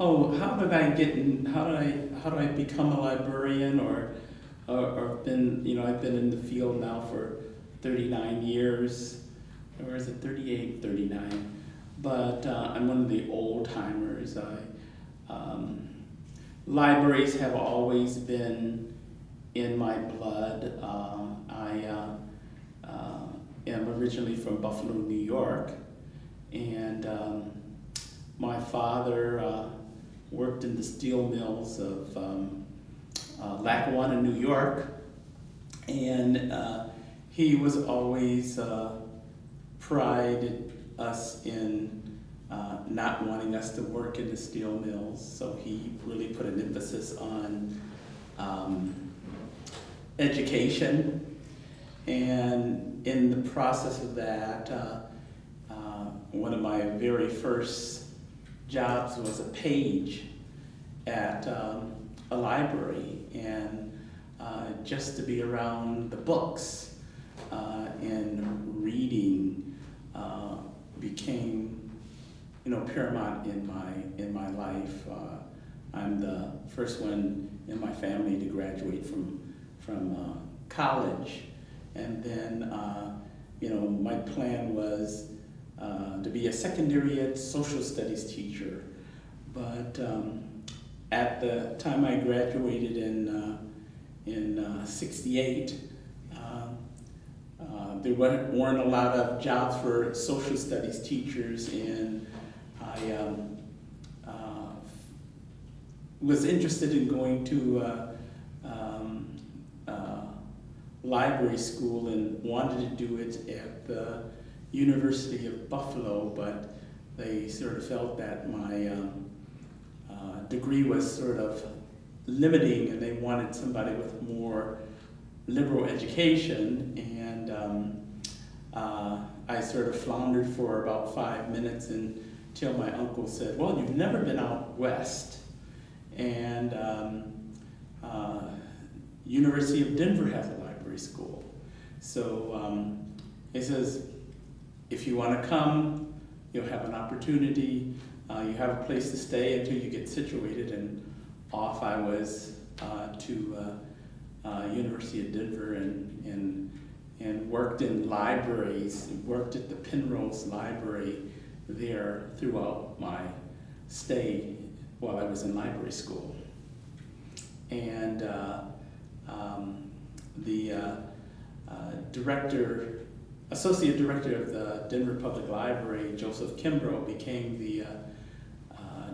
Oh, how did I get in, how did I become a librarian or been, I've been in the field now for 39 years, or is it 38, 39? But I'm one of the old timers. Libraries have always been in my blood. I am originally from Buffalo, New York, and my father worked in the steel mills of Lackawanna, New York, and he was always prided us in not wanting us to work in the steel mills, so he really put an emphasis on education. And in the process of that, one of my very first jobs was a page at a library, and just to be around the books and reading became paramount in my life. I'm the first one in my family to graduate from college, and then my plan was to be a secondary ed social studies teacher. But at the time I graduated in '68, there weren't a lot of jobs for social studies teachers, and I was interested in going to library school and wanted to do it at the University of Buffalo, but they sort of felt that my degree was sort of limiting, and they wanted somebody with more liberal education, and I sort of floundered for about 5 minutes until my uncle said, "Well, you've never been out west, and University of Denver has a library school. So he says, if you want to come, you'll have an opportunity. You have a place to stay until you get situated." And off I was to University of Denver and worked in libraries, worked at the Penrose Library there throughout my stay while I was in library school. And the associate director of the Denver Public Library, Joseph Kimbrough, became the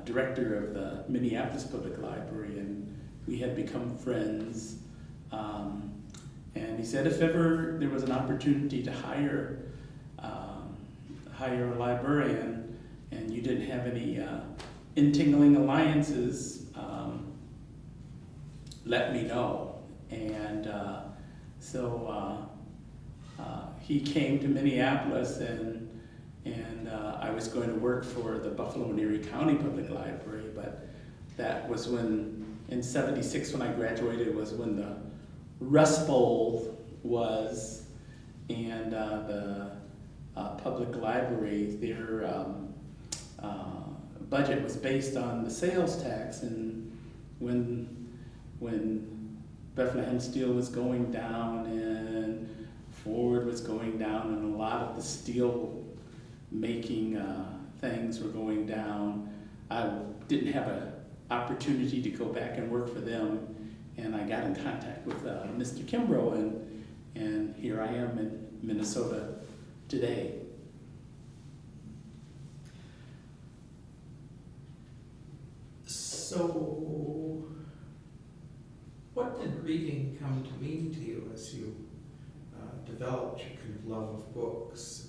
director of the Minneapolis Public Library, and we had become friends. And he said if ever there was an opportunity to hire a librarian and you didn't have any entangling alliances, let me know. And so he came to Minneapolis, and I was going to work for the Buffalo and Erie County Public Library, but that was when, in '76 when I graduated, was when the Rust Bowl was, and the public library, their budget was based on the sales tax, and when Bethlehem Steel was going down and Ford was going down and a lot of the steel making things were going down, I didn't have an opportunity to go back and work for them, and I got in contact with Mr. Kimbrough, and here I am in Minnesota today. So, what did reading come to mean to you as you developed your kind of love of books?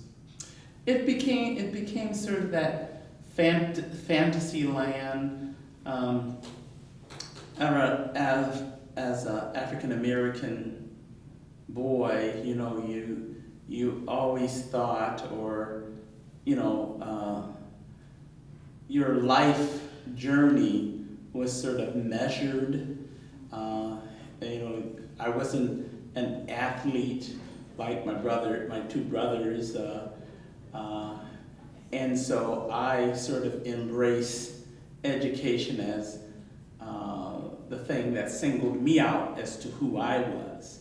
It became sort of that fantasy land. As an African American boy, you always thought, or your life journey was sort of measured. I wasn't an athlete like my two brothers, and so I sort of embraced education as the thing that singled me out as to who I was.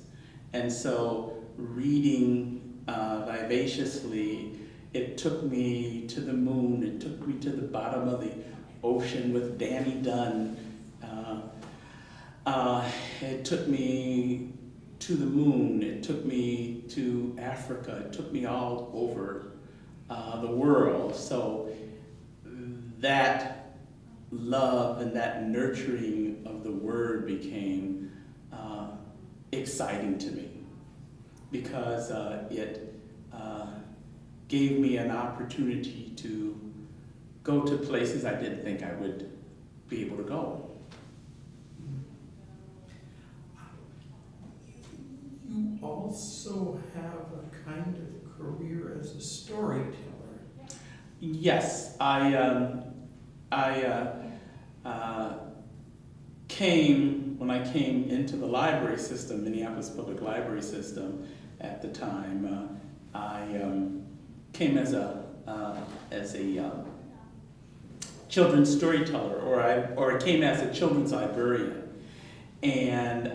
And so reading vivaciously, it took me to the moon, it took me to the bottom of the ocean with Danny Dunn. It took me to the moon, it took me to Africa, it took me all over the world. So that love and that nurturing of the word became exciting to me, because it gave me an opportunity to go to places I didn't think I would be able to go. You also have a kind of career as a storyteller. Yes, when I came into the library system, Minneapolis Public Library System at the time, I came as a children's storyteller, or I came as a children's librarian. And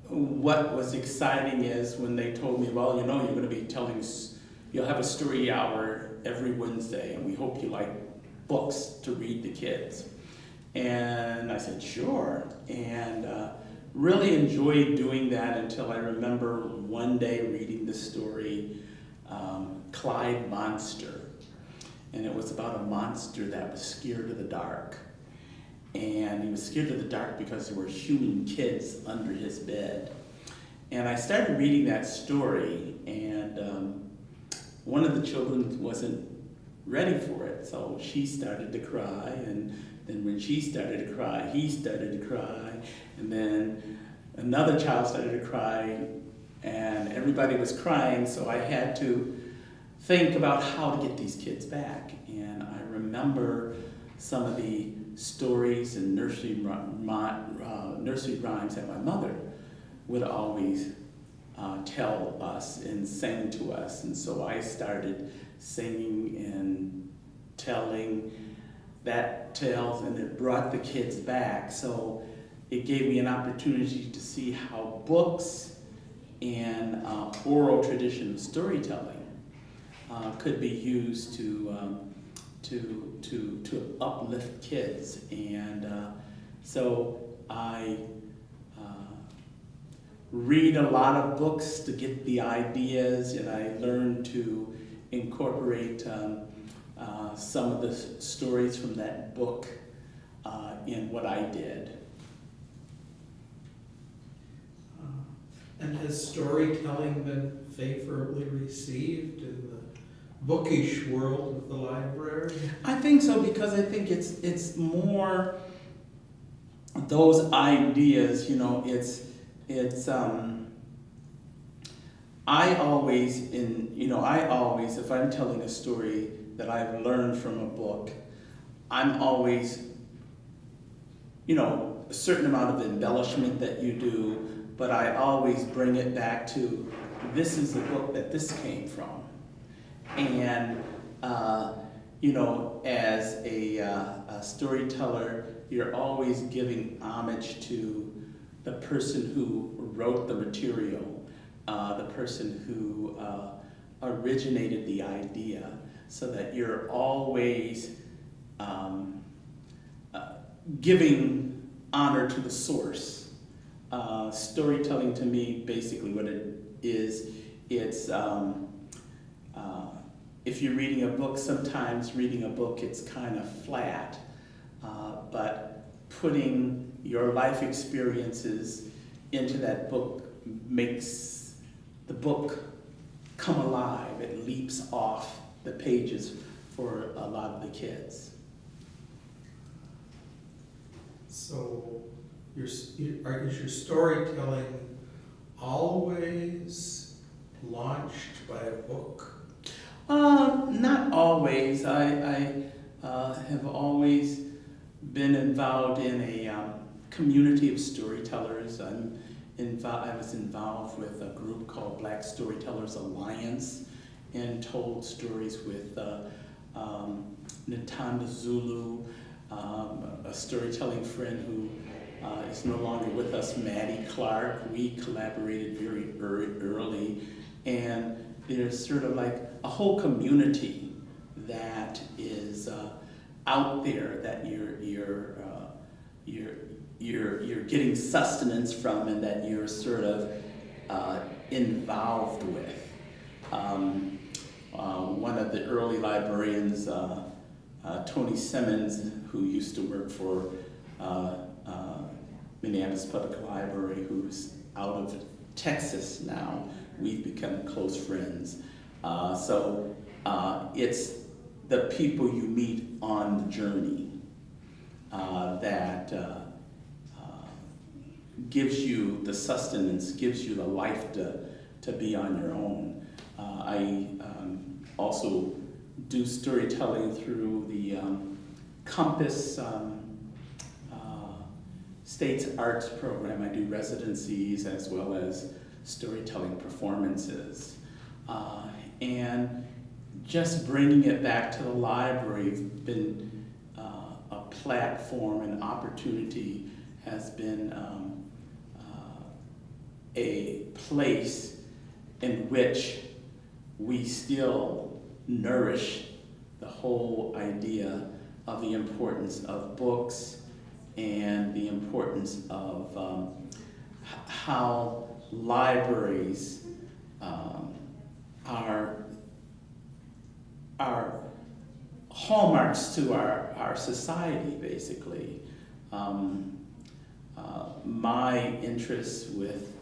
what was exciting is when they told me, well, you're going to be you'll have a story hour every Wednesday, and we hope you like books to read the kids. And I said, sure. And really enjoyed doing that until I remember one day reading the story, Clyde Monster. And it was about a monster that was scared of the dark. And he was scared of the dark because there were human kids under his bed. And I started reading that story, and one of the children wasn't ready for it, so she started to cry, and then when she started to cry, he started to cry, and then another child started to cry, and everybody was crying, so I had to think about how to get these kids back. And I remember some of the stories and nursery rhymes that my mother would always tell us and sing to us. And so I started singing and telling that tales, and it brought the kids back. So it gave me an opportunity to see how books and oral tradition of storytelling could be used to uplift kids. And so I read a lot of books to get the ideas, and I learned to incorporate some of the stories from that book in what I did. And has storytelling been favorably received in the bookish world of the library? I think so, because I think it's more those ideas, I always, if I'm telling a story that I've learned from a book, I'm always, a certain amount of embellishment that you do, but I always bring it back to, this is the book that this came from. And, as a storyteller, you're always giving homage to the person who wrote the material, the person who originated the idea, so that you're always giving honor to the source. Storytelling, to me, basically what it is, it's if you're reading a book, sometimes reading a book, it's kind of flat, but putting your life experiences into that book makes the book come alive. It leaps off the pages for a lot of the kids. So is your storytelling always launched by a book? Not always. I have always been involved in a community of storytellers. I was involved with a group called Black Storytellers Alliance, and told stories with Natanda Zulu, a storytelling friend who is no longer with us, Mattie Clark. We collaborated very early, and there's sort of like a whole community that is out there that you're getting sustenance from, and that you're sort of involved with. One of the early librarians, Tony Simmons, who used to work for Minneapolis Public Library, who's out of Texas now. We've become close friends. So it's the people you meet on the journey that gives you the sustenance, gives you the life to be on your own. I also do storytelling through the Compass States Arts Program. I do residencies as well as storytelling performances. And just bringing it back to the library has been a platform, an opportunity, has been a place in which we still nourish the whole idea of the importance of books and the importance of how libraries are hallmarks to our society, basically. My interest with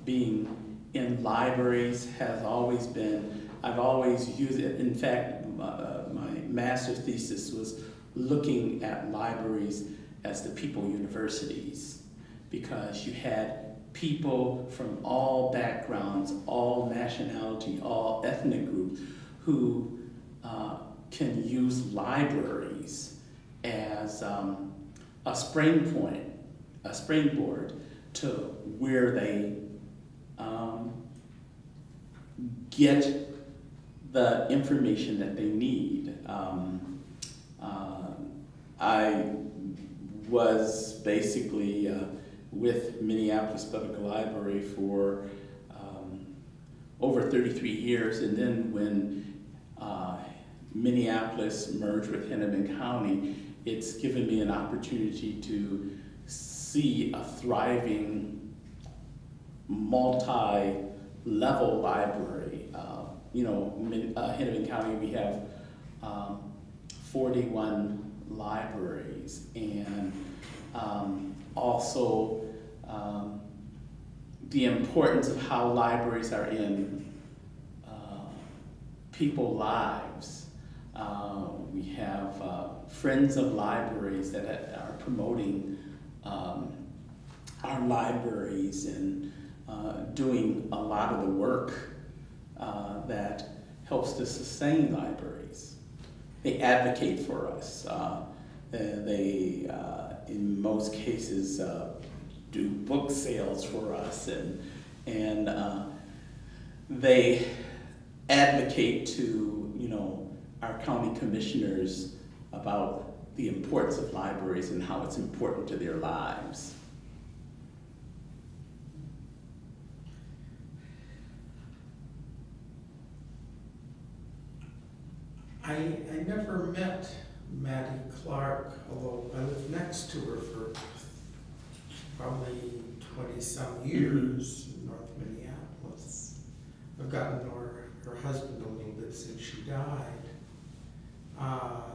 being in libraries has always been, I've always used it. In fact, my master's thesis was looking at libraries as the people universities, because you had people from all backgrounds, all nationality, all ethnic groups who can use libraries as a springboard to where they get the information that they need. I was basically with Minneapolis Public Library for over 33 years, and then when Minneapolis merged with Hennepin County, it's given me an opportunity to see a thriving multi-level library. Hennepin County, we have 41 libraries, and also the importance of how libraries are in people's lives. We have Friends of Libraries that are promoting our libraries and doing a lot of the work that helps to sustain libraries. They advocate for us. They in most cases, do book sales for us, and they advocate to our county commissioners about the importance of libraries and how it's important to their lives. I never met Mattie Clark, although I lived next to her for probably 20-some years in North Minneapolis. I've gotten to know her husband a little bit since she died.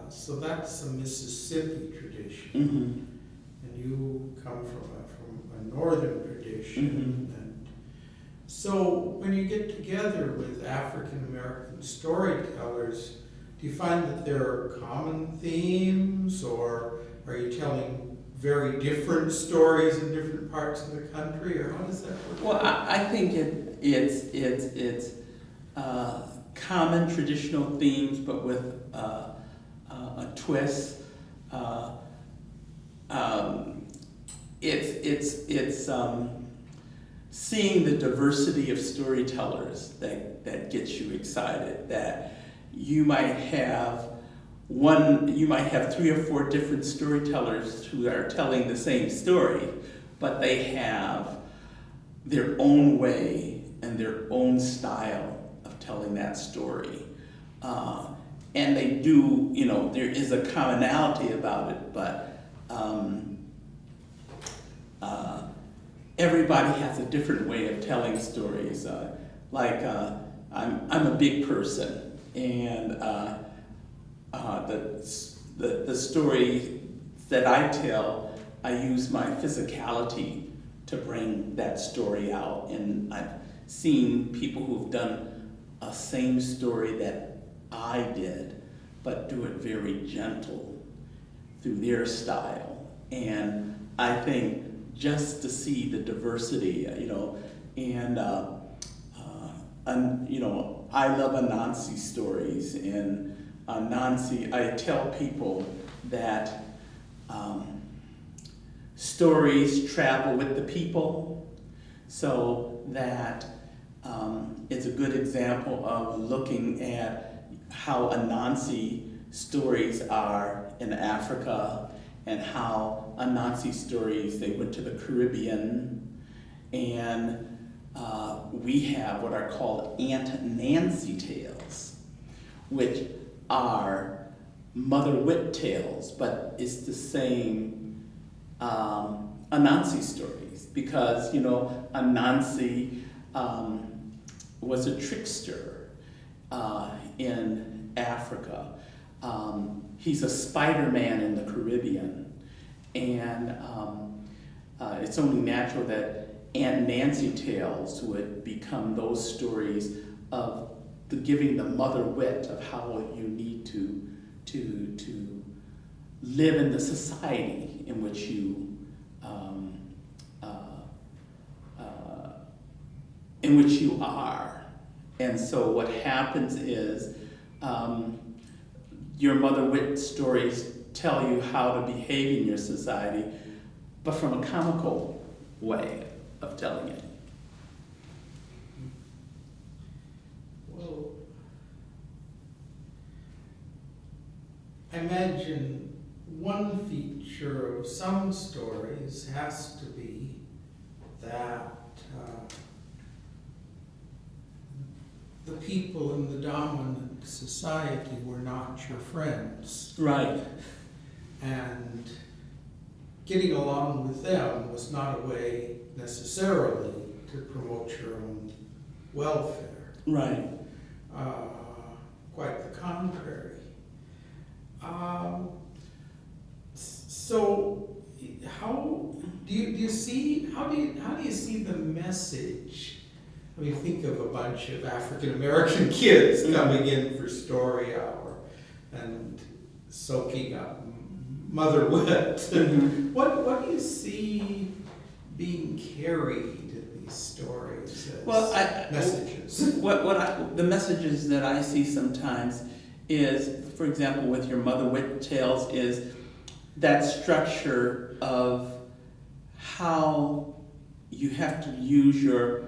So that's a Mississippi tradition. And you come from a northern tradition. And so when you get together with African American storytellers, do you find that there are common themes, or are you telling very different stories in different parts of the country, or how does that work? Well, I think it's common traditional themes, but with a twist. It's seeing the diversity of storytellers that gets you excited. That you might have you might have 3 or 4 different storytellers who are telling the same story, but they have their own way and their own style of telling that story. And they do, there is a commonality about it, but everybody has a different way of telling stories. I'm a big person, and the story that I tell, I use my physicality to bring that story out. And I've seen people who've done a same story that I did, but do it very gentle through their style. And I think just to see the diversity, and I love Anansi stories, and Anansi, I tell people that stories travel with the people, so that it's a good example of looking at how Anansi stories are in Africa, and how Anansi stories, they went to the Caribbean, and we have what are called Aunt Nancy tales, which are mother wit tales, but it's the same Anansi stories, because Anansi was a trickster in Africa. He's a Spider-Man in the Caribbean, and it's only natural that Aunt Nancy tales would become those stories of giving the mother wit of how you need to live in the society in which you are. And so what happens is your mother wit stories tell you how to behave in your society, but from a comical way of telling it. Well, I imagine one feature of some stories has to be that the people in the dominant society were not your friends. Right. And getting along with them was not a way necessarily to promote your own welfare. Right. Quite the contrary. So, how do you see the message? I mean, think of a bunch of African American kids coming in for story hour and soaking up mother wit. Mm-hmm. What do you see being carried in these stories as messages? The messages that I see sometimes is, for example, with your mother wit tales, is that structure of how you have to use your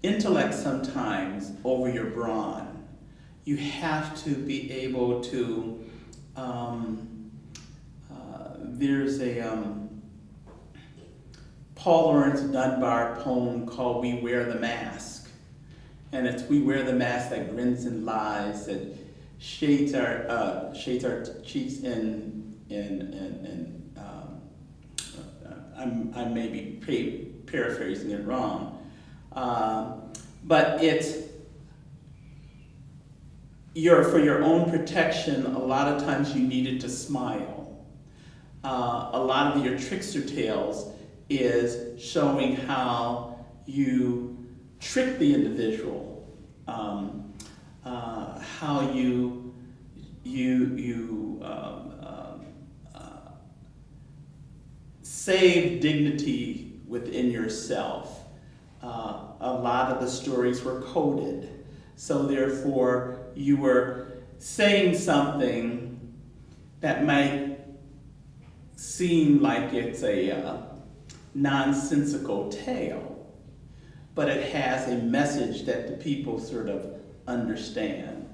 intellect sometimes over your brawn. You have to be able to, there's a Paul Laurence Dunbar poem called We Wear the Mask. And it's we wear the mask that grins and lies, that shades our cheeks I may be paraphrasing it wrong. But it's for your own protection. A lot of times you needed to smile. A lot of your trickster tales is showing how you trick the individual, how you save dignity within yourself. A lot of the stories were coded, so therefore you were saying something that might seem like it's a nonsensical tale, but it has a message that the people sort of understand.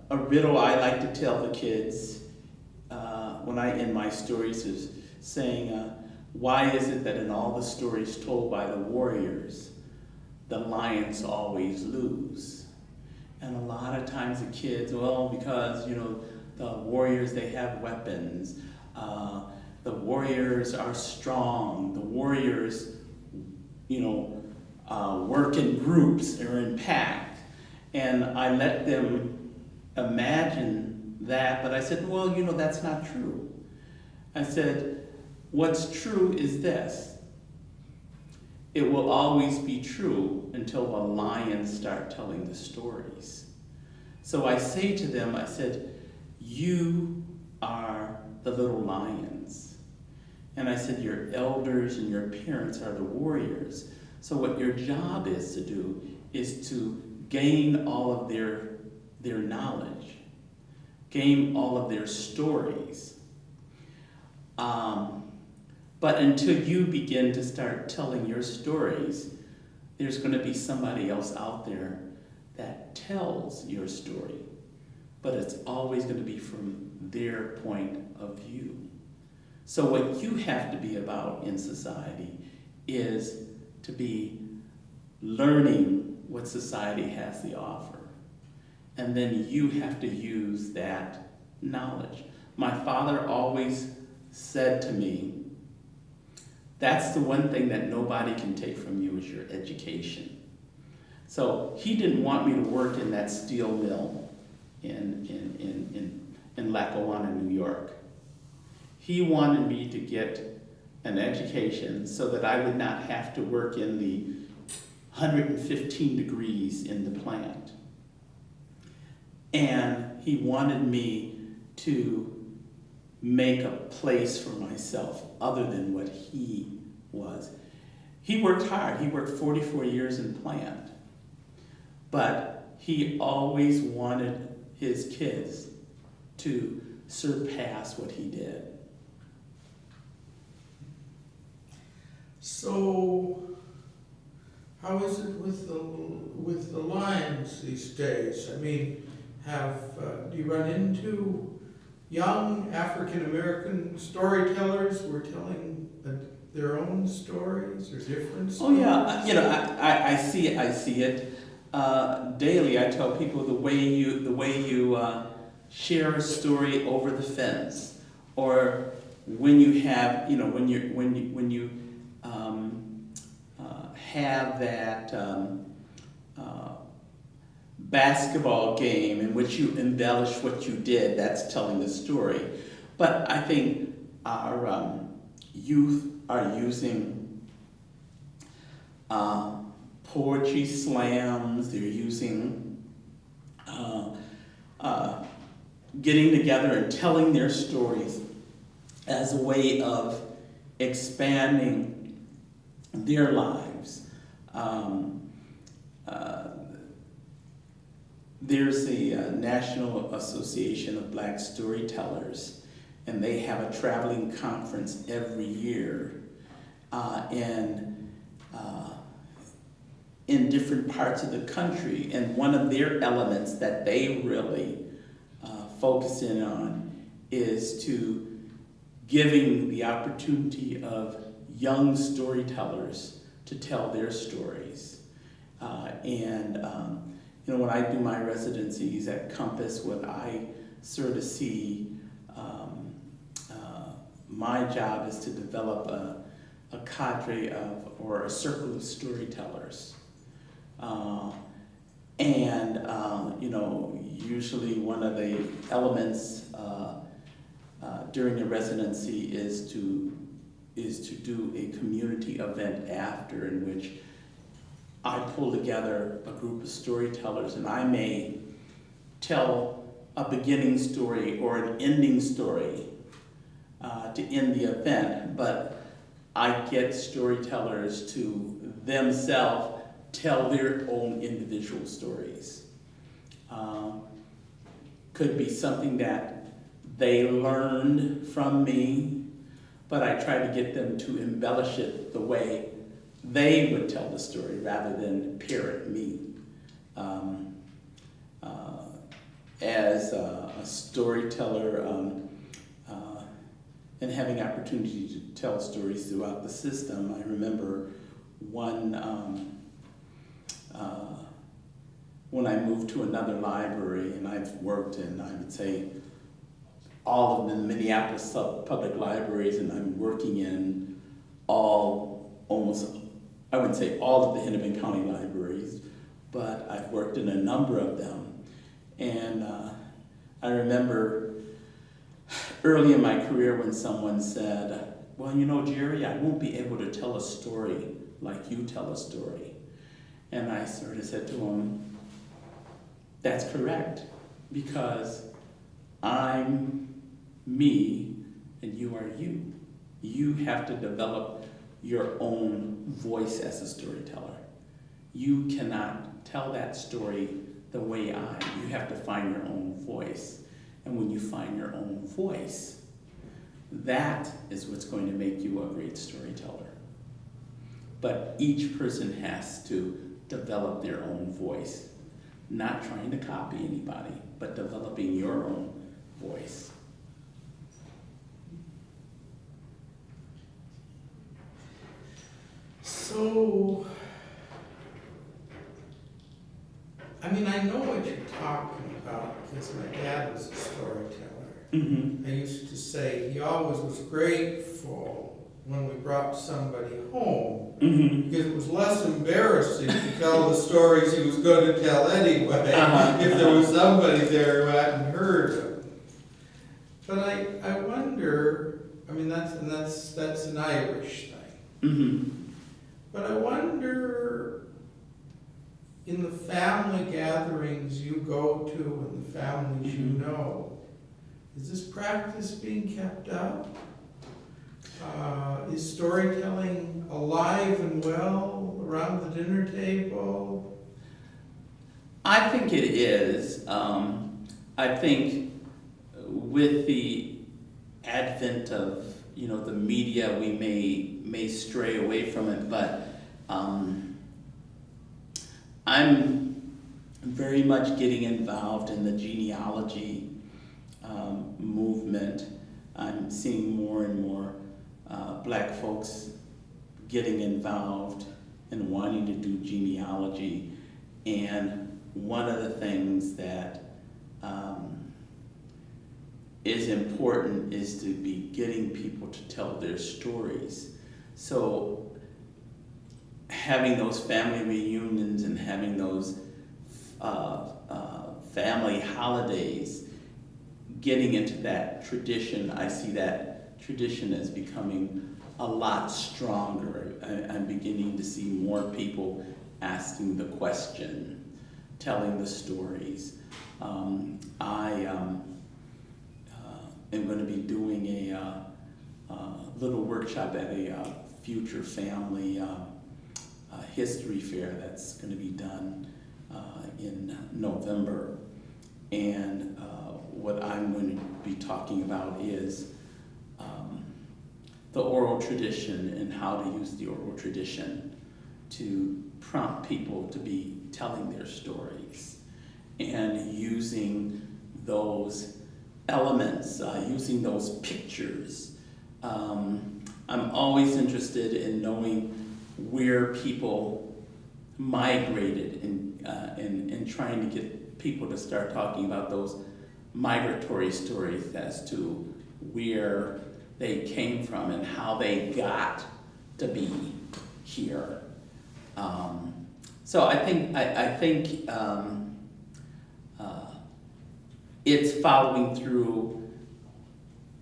a riddle I like to tell the kids when I end my stories is saying, why is it that in all the stories told by the warriors, the lions always lose? And a lot of times the kids, well, because, you know, the warriors, they have weapons. The warriors are strong. The warriors, you know, work in groups or in packs. And I let them imagine that, but I said, well, you know, that's not true. I said, what's true is this. It will always be true until the lions start telling the stories. So I say to them, I said, you are the little lions. And I said, your elders and your parents are the warriors. So what your job is to do is to gain all of their knowledge, gain all of their stories. But until you begin to start telling your stories, there's going to be somebody else out there that tells your story. But it's always going to be from their point of view. So what you have to be about in society is to be learning what society has to offer. And then you have to use that knowledge. My father always said to me, that's the one thing that nobody can take from you is your education. So he didn't want me to work in that steel mill in Lackawanna, New York. He wanted me to get an education so that I would not have to work in the 115 degrees in the plant. And he wanted me to make a place for myself other than what he was. He worked hard. He worked 44 years in plant. But he always wanted his kids to surpass what he did. So, how is it with the lions these days? I mean, do you run into young African American storytellers who are telling their own stories or different stories? Oh yeah, you know, I see it daily. I tell people the way you share a story over the fence, or when you have, you know, when you have that basketball game in which you embellish what you did, that's telling the story. But I think our youth are using poetry slams, they're using getting together and telling their stories as a way of expanding their lives. There's the National Association of Black Storytellers, and they have a traveling conference every year in different parts of the country. And one of their elements that they really focus in on is to giving the opportunity of young storytellers to tell their stories. You know, when I do my residencies at Compass, what I sort of see, my job is to develop a cadre of, or a circle of storytellers. You know, usually one of the elements during the residency is to do a community event after, in which I pull together a group of storytellers, and I may tell a beginning story or an ending story to end the event, but I get storytellers to themselves tell their own individual stories. Could be something that they learned from me, but I try to get them to embellish it the way they would tell the story rather than parrot me. as a storyteller and having opportunity to tell stories throughout the system, I remember one when I moved to another library, and I've worked in, I would say, all of the Minneapolis public libraries, and I'm working in almost, I wouldn't say all of the Hennepin County libraries, but I've worked in a number of them. And I remember early in my career when someone said, well, you know, Jerry, I won't be able to tell a story like you tell a story. And I sort of said to him, that's correct, because I'm me and you are you. You have to develop your own voice as a storyteller. You cannot tell that story the way I am. You have to find your own voice. And when you find your own voice, that is what's going to make you a great storyteller. But each person has to develop their own voice, not trying to copy anybody, but developing your own voice. So, I mean, I know what you're talking about because my dad was a storyteller. Mm-hmm. I used to say he always was grateful when we brought somebody home, Mm-hmm. because it was less embarrassing to tell the stories he was going to tell anyway, if there was somebody there who hadn't heard them. But I wonder, I mean, that's an Irish thing. Mm-hmm. But I wonder, in the family gatherings you go to and the families you know, is this practice being kept up? Is storytelling alive and well around the dinner table? I think it is. I think with the advent of the media, we may stray away from it, but I'm very much getting involved in the genealogy movement. I'm seeing more and more Black folks getting involved and wanting to do genealogy. And one of the things that is important is to be getting people to tell their stories. So having those family reunions and having those family holidays, getting into that tradition, I see that tradition as becoming a lot stronger. I'm beginning to see more people asking the question, telling the stories. I am going to be doing a little workshop at a future family history fair that's going to be done in November. And what I'm going to be talking about is the oral tradition and how to use the oral tradition to prompt people to be telling their stories and using those elements, using those pictures. I'm always interested in knowing where people migrated and trying to get people to start talking about those migratory stories as to where they came from and how they got to be here. So I think it's following through,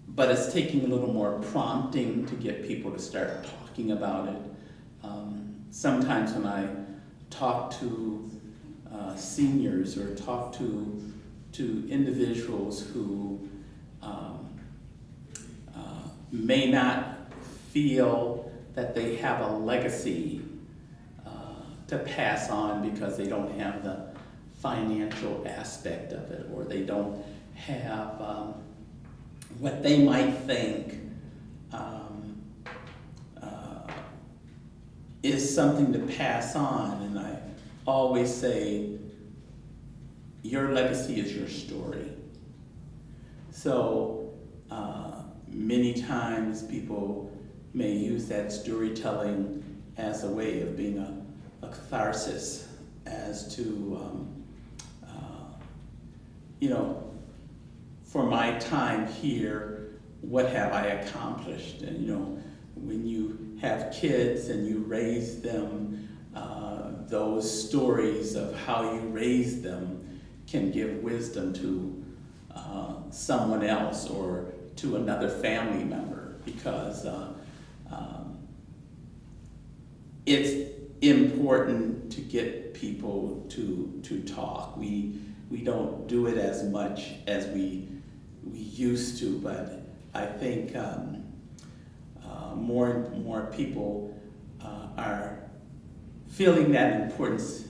but it's taking a little more prompting to get people to start talking about it. Sometimes when I talk to seniors or talk to individuals who may not feel that they have a legacy to pass on because they don't have the financial aspect of it, or they don't have what they might think is something to pass on. And I always say, your legacy is your story. So many times people may use that storytelling as a way of being a catharsis as to, for my time here, what have I accomplished? And when you have kids and you raise them, those stories of how you raise them can give wisdom to someone else or to another family member, because it's important to get people to talk. We don't do it as much as we used to, but I think more and more people are feeling that importance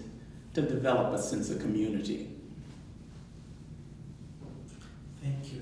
to develop a sense of community. Thank you.